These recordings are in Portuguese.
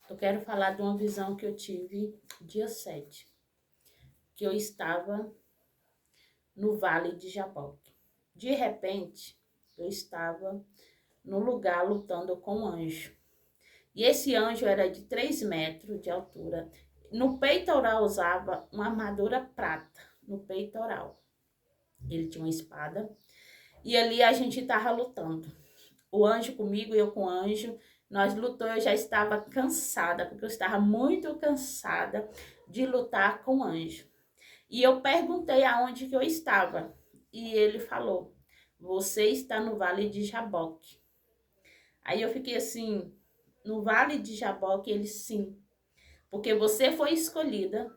Eu quero falar de uma visão que eu tive dia 7, que eu estava no Vale de Jaboque. De repente, eu estava no lugar lutando com um anjo. E esse anjo era de 3 metros de altura. No peitoral usava uma armadura prata, no peitoral. Ele tinha uma espada. E ali a gente estava lutando. O anjo comigo e eu com o anjo. Nós lutamos, eu já estava cansada, porque eu estava muito cansada de lutar com o anjo. E eu perguntei aonde que eu estava. E ele falou, você está no Vale de Jaboque. Aí eu fiquei assim, no Vale de Jaboque? Ele, sim. Porque você foi escolhida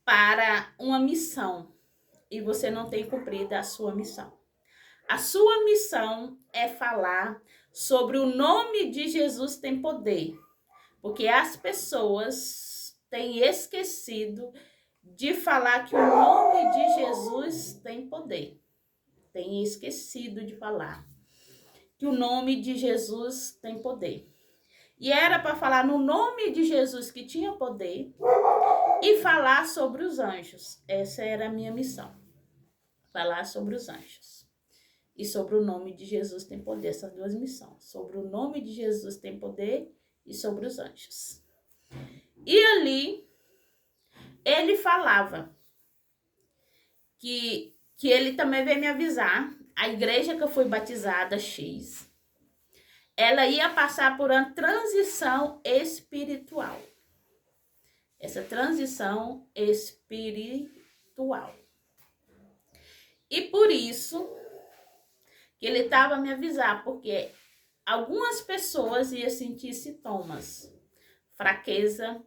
para uma missão e você não tem cumprido a sua missão. A sua missão é falar sobre o nome de Jesus tem poder, porque as pessoas têm esquecido de falar que o nome de Jesus tem poder. Têm esquecido de falar que o nome de Jesus tem poder. E era para falar no nome de Jesus que tinha poder e falar sobre os anjos. Essa era a minha missão. Falar sobre os anjos. E sobre o nome de Jesus tem poder, essas duas missões. Sobre o nome de Jesus tem poder e sobre os anjos. E ali, ele falava que ele também veio me avisar, a igreja que eu fui batizada, X, ela ia passar por uma transição espiritual. Essa transição espiritual. E por isso que ele estava a me avisar, porque algumas pessoas iam sentir sintomas. Fraqueza,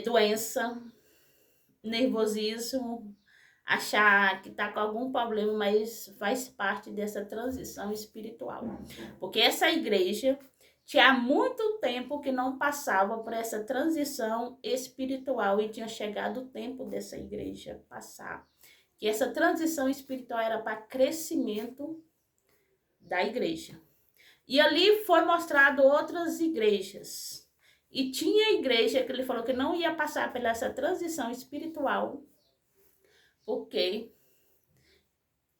doença, nervosismo, achar que está com algum problema, mas faz parte dessa transição espiritual. Porque essa igreja tinha muito tempo que não passava por essa transição espiritual e tinha chegado o tempo dessa igreja passar. Que essa transição espiritual era para crescimento da igreja. E ali foi mostrado outras igrejas. E tinha igreja que ele falou que não ia passar por essa transição espiritual, porque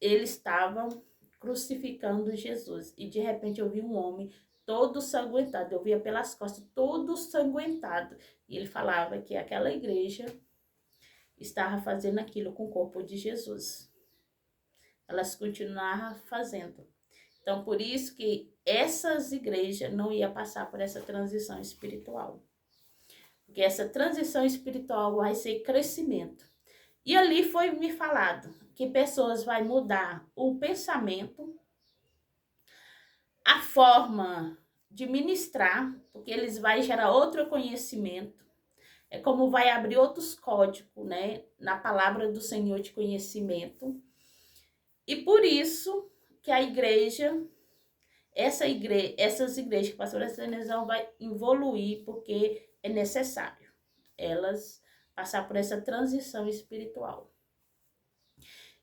eles estavam crucificando Jesus. E de repente eu vi um homem todo sanguentado, eu via pelas costas, todo sanguentado. E ele falava que aquela igreja estava fazendo aquilo com o corpo de Jesus. Elas continuavam fazendo. Então, por isso que essas igrejas não iam passar por essa transição espiritual. Porque essa transição espiritual vai ser crescimento. E ali foi me falado que pessoas vão mudar o pensamento, a forma de ministrar, porque eles vão gerar outro conhecimento. É como vai abrir outros códigos, né, na palavra do Senhor de conhecimento. E por isso que a igreja, essas igrejas que passaram essa transição vai evoluir, porque é necessário elas passar por essa transição espiritual.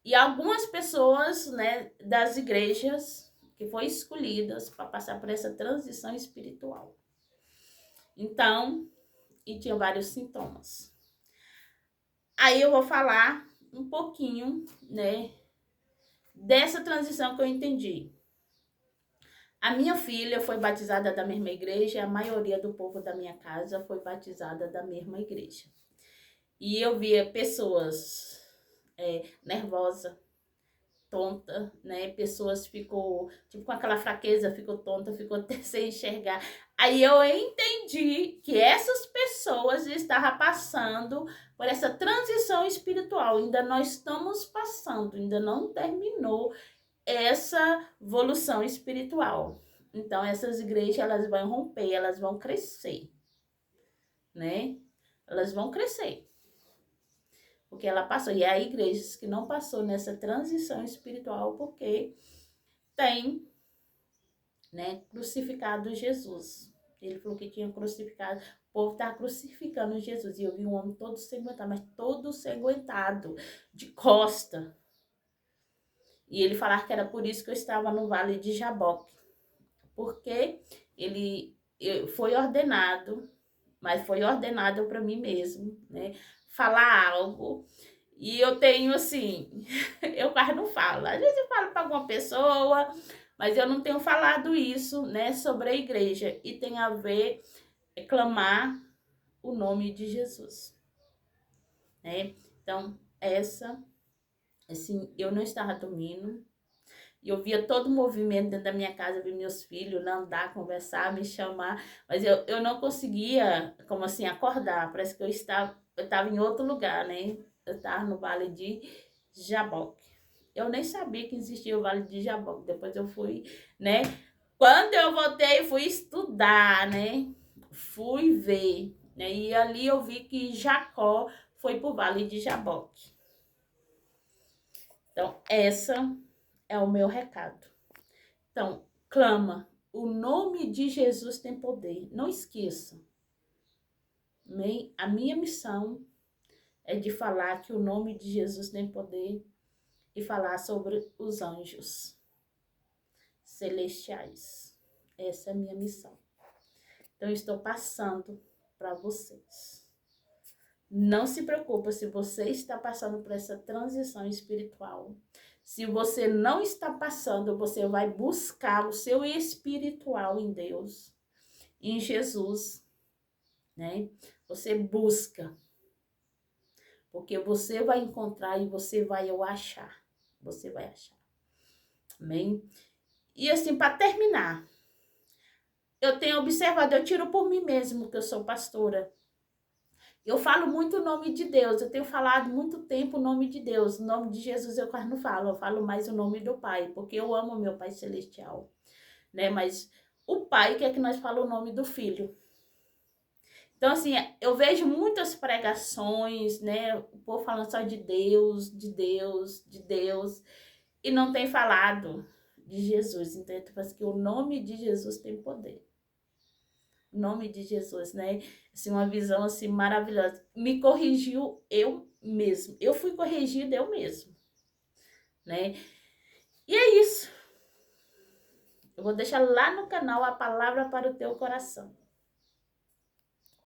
E algumas pessoas, né, das igrejas que foram escolhidas para passar por essa transição espiritual. Então, e tinha vários sintomas. Aí eu vou falar um pouquinho, né, dessa transição que eu entendi. A minha filha foi batizada da mesma igreja, a maioria do povo da minha casa foi batizada da mesma igreja. E eu via pessoas nervosas, tonta, né? Pessoas ficou, tipo, com aquela fraqueza, ficou tonta, ficou até sem enxergar. Aí eu entendi que essas pessoas estavam passando por essa transição espiritual. Ainda nós estamos passando, ainda não terminou essa evolução espiritual. Então, essas igrejas, elas vão romper, elas vão crescer, né? Elas vão crescer. Porque ela passou. E há igrejas que não passou nessa transição espiritual porque tem, né, crucificado Jesus. Ele falou que tinha crucificado, o povo estava crucificando Jesus. E eu vi um homem todo sanguentado, mas todo sanguentado, de costa. E ele falava que era por isso que eu estava no Vale de Jaboque. porque foi ordenado, mas foi ordenado para mim mesmo, né? Falar algo. E eu tenho assim, eu quase não falo. Às vezes eu falo para alguma pessoa, mas eu não tenho falado isso, né, sobre a igreja. E tem a ver, clamar o nome de Jesus, né? Então, assim, eu não estava dormindo. E eu via todo o movimento dentro da minha casa, via meus filhos andar, conversar, me chamar, mas eu não conseguia, como assim, acordar. Parece que eu estava em outro lugar, né? Eu estava no Vale de Jaboque. Eu nem sabia que existia o Vale de Jaboque. Depois eu fui, né? Quando eu voltei, fui estudar, né? Fui ver, né? E ali eu vi que Jacó foi para o Vale de Jaboque. Então, essa é o meu recado. Então, clama. O nome de Jesus tem poder. Não esqueça. A minha missão é de falar que o nome de Jesus tem poder e falar sobre os anjos celestiais. Essa é a minha missão. Então, eu estou passando para vocês. Não se preocupe se você está passando por essa transição espiritual. Se você não está passando, você vai buscar o seu espiritual em Deus, em Jesus, né? Você busca, porque você vai encontrar e você vai achar. Você vai achar. Amém? E assim, para terminar, eu tenho observado, eu tiro por mim mesmo que eu sou pastora. Eu falo muito o nome de Deus, eu tenho falado muito tempo o nome de Deus. O nome de Jesus eu quase não falo, eu falo mais o nome do Pai, porque eu amo o meu Pai Celestial, né? Mas o Pai quer que nós falemos o nome do Filho. Então, assim, eu vejo muitas pregações, né? O povo falando só de Deus, de Deus, de Deus, e não tem falado de Jesus. Então, eu penso que o nome de Jesus tem poder. O nome de Jesus, né? Assim, uma visão assim maravilhosa. Me corrigiu eu mesmo. Eu fui corrigida eu mesmo, né? E é isso. Eu vou deixar lá no canal a palavra para o teu coração.